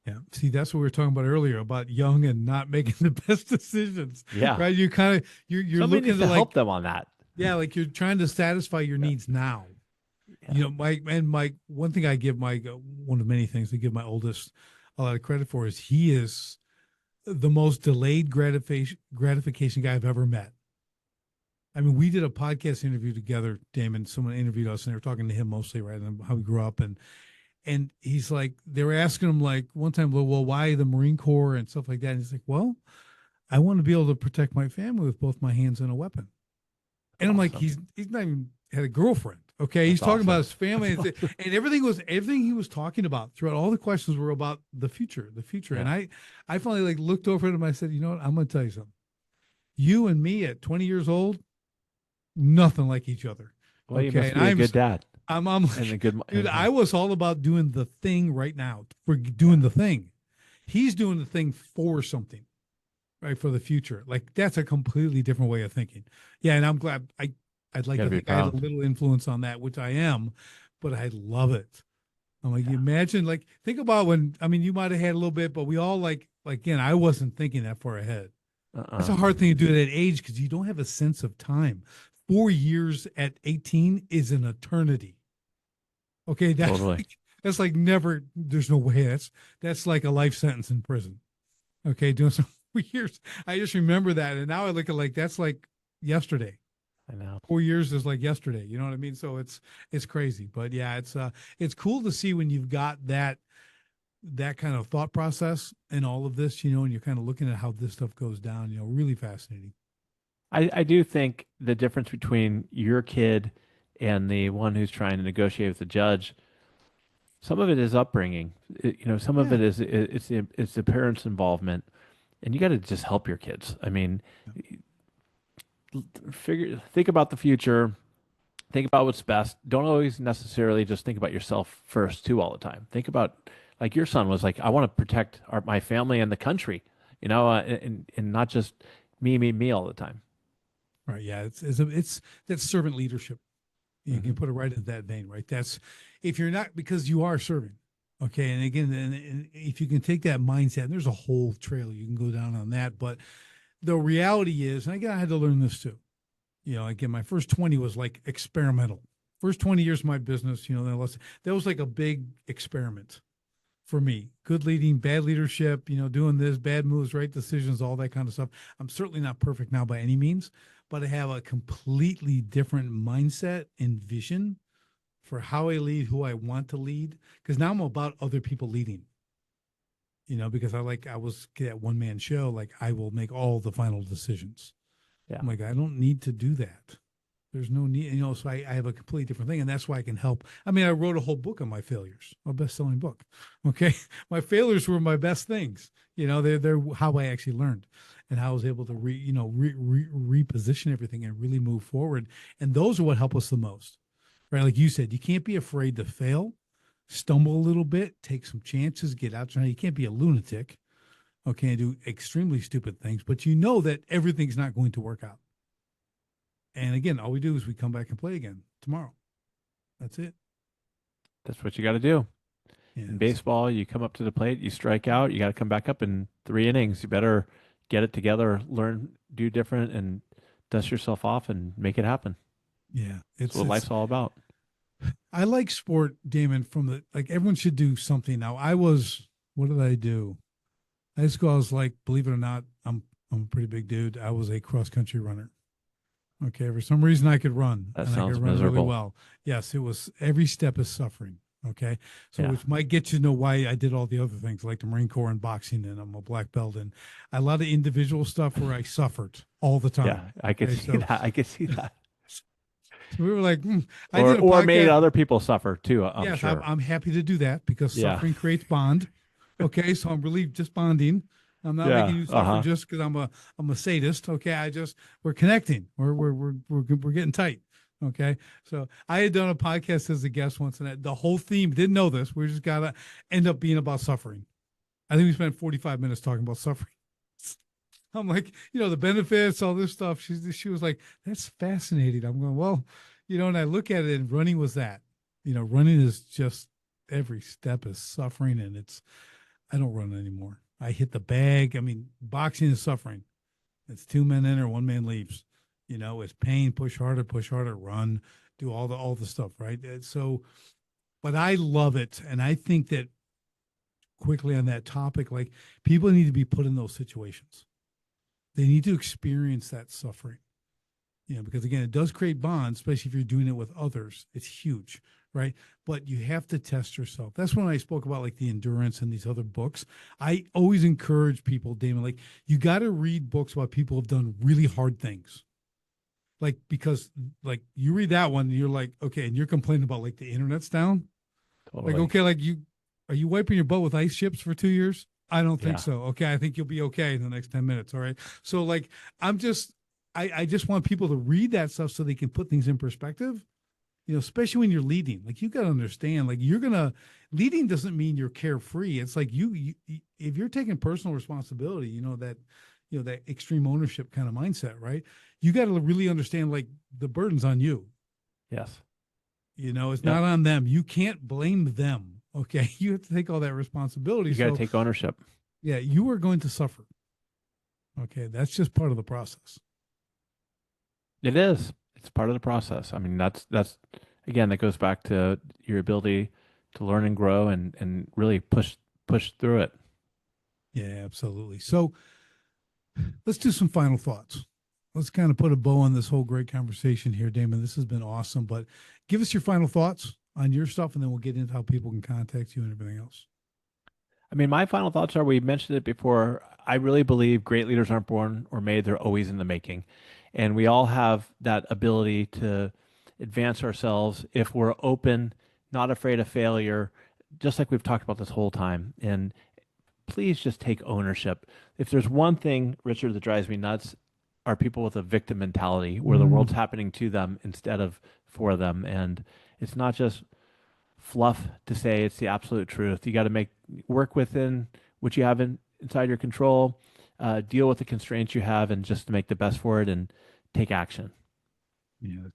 Yeah. See, that's what we were talking about earlier about young and not making the best decisions, Yeah, right? You kind of you're somebody looking needs to to help like, them on that. yeah, like you're trying to satisfy your Yeah, needs now. yeah. Mike, one thing I give Mike, one of many things I give my oldest a lot of credit for is he is the most delayed gratification guy I've ever met. I mean, we did a podcast interview together, Damon. Someone interviewed us, and they were talking to him mostly, right, and how he grew up, and he's like, they were asking him like one time, well, why the Marine Corps and stuff like that. And he's like, well, I want to be able to protect my family with both my hands and a weapon. That's And I'm like, awesome. he's not even had a girlfriend. Okay, he's That's talking about awesome. his family, That's awesome. and everything he was talking about throughout all the questions were about the future. And Yeah. I finally like looked over at him. I said, you know what? I'm going to tell you something. You and me at 20 years old, nothing like each other. Well, you Okay, must and be a good dad I'm and a like, good. dude, I was all about doing the thing right now. We're doing the thing. He's doing the thing for something, right? For the future. Like that's a completely different way of thinking. Yeah, and I'm glad I'd You like got to to be think I had a proud. little influence on that, which I am, but I love it. I'm like, you Yeah. imagine, like, think about when, I mean, you might have had a little bit, but we all again, I wasn't thinking that far ahead. That's Uh-uh. a hard thing to do at that age because you don't have a sense of time. 4 years at 18 is an eternity. Okay, Totally. that's like never. There's no way. That's like a life sentence in prison. Okay, doing some 4 years. I just remember that, and now I look at like that's like yesterday. I know. 4 years is like yesterday. You know what I mean? So it's crazy, but yeah, it's cool to see when you've got that kind of thought process and all of this, and you're kind of looking at how this stuff goes down. Really fascinating. I do think the difference between your kid and the one who's trying to negotiate with the judge, some of it is upbringing. Some of Yeah. it is it's the parents' involvement, and you got to just help your kids. Think about the future, think about what's best. Don't always necessarily just think about yourself first too all the time. Think about like your son was like, I want to protect my family and the country, and not just me all the time. Right. Yeah. It's that servant leadership. You can hmm put it right in that vein, right? That's if you're not because you are serving. Okay. And again, and if you can take that mindset, and there's a whole trail you can go down on that. But the reality is, and again, I had to learn this too. Again, my first 20 was like experimental. First 20 years of my business, that was like a big experiment for me. Good leading, bad leadership, doing this, bad moves, right decisions, all that kind of stuff. I'm certainly not perfect now by any means, but I have a completely different mindset and vision for how I lead, who I want to lead, because now I'm about other people leading. Because I was that one man show, like I will make all the final decisions. Yeah. I'm like, I don't need to do that. There's no need, so I have a completely different thing. And that's why I can help. I mean, I wrote a whole book on my failures, a best-selling book. Okay. My failures were my best things. They're how I actually learned and how I was able to reposition everything and really move forward. And those are what help us the most, right? Like you said, you can't be afraid to fail, stumble a little bit, take some chances, get out. You can't be a lunatic. Okay. And do extremely stupid things, but that everything's not going to work out. And again, all we do is we come back and play again tomorrow. That's it. That's what you got to do. Yeah, In baseball, you come up to the plate, you strike out, you got to come back up in 3 innings. You better get it together, learn, do different, and dust yourself off and make it happen. yeah. That's what life's all about. I like sport, Damon, everyone should do something. Now, what did I do? High school, I was like, believe it or not, I'm a pretty big dude. I was a cross country runner. Okay. For some reason I could run. That and sounds I could run miserable. really well. Yes, it was every step is suffering. Okay. So Yeah. which might get you to know why I did all the other things like the Marine Corps and boxing, and I'm a black belt, and a lot of individual stuff where I suffered all the time. Yeah, I could see that. I could see that. So we were like, I Or, did a or made podcast. other people suffer too, I'm Yes, sure. I'm happy to do that because Yeah. suffering creates bond. Okay, so I'm really just bonding. I'm not Yeah, making you suffer uh-huh. just because I'm a sadist. Okay, we're connecting. We're getting tight. Okay, so I had done a podcast as a guest once, and the whole theme didn't know this. We just gotta end up being about suffering. I think we spent 45 minutes talking about suffering. I'm like, the benefits, all this stuff. She was like, that's fascinating. I'm going, well, and I look at it, and running was that. Running is just every step is suffering, and I don't run anymore. I hit the bag. I mean, boxing is suffering. It's 2 men enter, 1 man leaves. It's pain, push harder, run, do all the stuff, right? So, but I love it. And I think that quickly on that topic, like people need to be put in those situations. They need to experience that suffering, because again, it does create bonds, especially if you're doing it with others. It's huge, right? But you have to test yourself. That's when I spoke about like the endurance and these other books. I always encourage people, Damon, like you got to read books about people who've done really hard things. Like, because like you read that one and you're like, okay, and you're complaining about like the internet's down. Totally. Like, okay, like are you wiping your butt with ice chips for 2 years? I don't think Yeah. so. Okay. I think you'll be okay in the next 10 minutes. All right. So like, I just want people to read that stuff so they can put things in perspective, especially when you're leading. Like, you got to understand, like, leading doesn't mean you're carefree. It's like you if you're taking personal responsibility, that extreme ownership kind of mindset, right? You got to really understand, like, the burden's on you. Yes. It's not on them. You can't blame them. Okay. You have to take all that responsibility. You got to take ownership. Yeah, you are going to suffer. Okay. That's just part of the process. It is. It's part of the process. I mean, that's again, that goes back to your ability to learn and grow and really push through it. Yeah, absolutely. So let's do some final thoughts. Let's kind of put a bow on this whole great conversation here, Damon. This has been awesome, but give us your final thoughts on your stuff, and then we'll get into how people can contact you and everything else. I mean, my final thoughts are, we mentioned it before. I really believe great leaders aren't born or made, they're always in the making. And we all have that ability to advance ourselves if we're open, not afraid of failure, just like we've talked about this whole time. And please just take ownership. If there's one thing, Richard, that drives me nuts, are people with a victim mentality where the world's happening to them instead of for them. And it's not just fluff to say it's the absolute truth. You got to work within what you have inside your control, deal with the constraints you have, and just to make the best for it and take action. Yeah,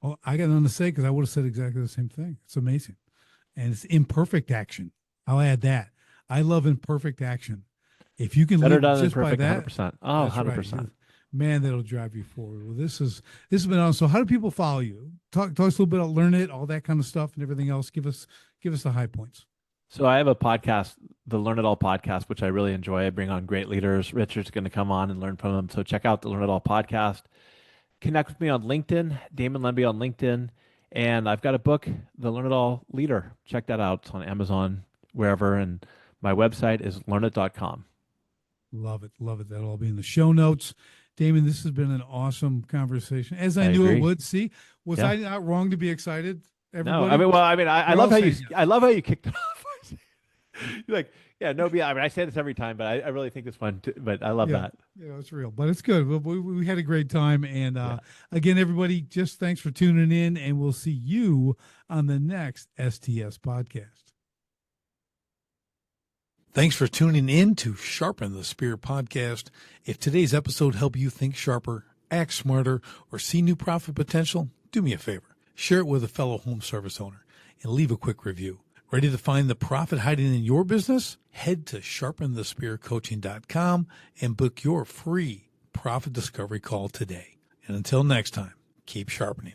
well, I got nothing to say because I would have said exactly the same thing. It's amazing, and it's imperfect action. I'll add that. I love imperfect action. If you can Better live done than just by perfect, that, 100%. Oh, that's right. 100%. Man, that'll drive you forward. Well, this has been awesome. So how do people follow you? Talk to us a little bit about Learn It, all that kind of stuff and everything else. Give us the high points. So I have a podcast, the Learn It All podcast, which I really enjoy. I bring on great leaders. Richard's going to come on and learn from them. So check out the Learn It All podcast. Connect with me on LinkedIn, Damon Lembi on LinkedIn. And I've got a book, The Learn It All Leader. Check that out. It's on Amazon, wherever. And my website is learnit.com. Love it. Love it. That'll all be in the show notes. Damon, this has been an awesome conversation, as I knew it agree. would. See, was Yeah. I not wrong to be excited? No, Everybody? I mean, well, I mean, I We're love all how you, saying yes. I love how you kicked it off. You're like, yeah, no, I mean, I say this every time, but I really think it's fun, too, but I love Yeah. that. Yeah, it's real, but it's good. We had a great time. And Yeah. again, everybody, just thanks for tuning in, and we'll see you on the next STS podcast. Thanks for tuning in to Sharpen the Spear podcast. If today's episode helped you think sharper, act smarter, or see new profit potential, do me a favor. Share it with a fellow home service owner and leave a quick review. Ready to find the profit hiding in your business? Head to sharpenthespearcoaching.com and book your free profit discovery call today. And until next time, keep sharpening.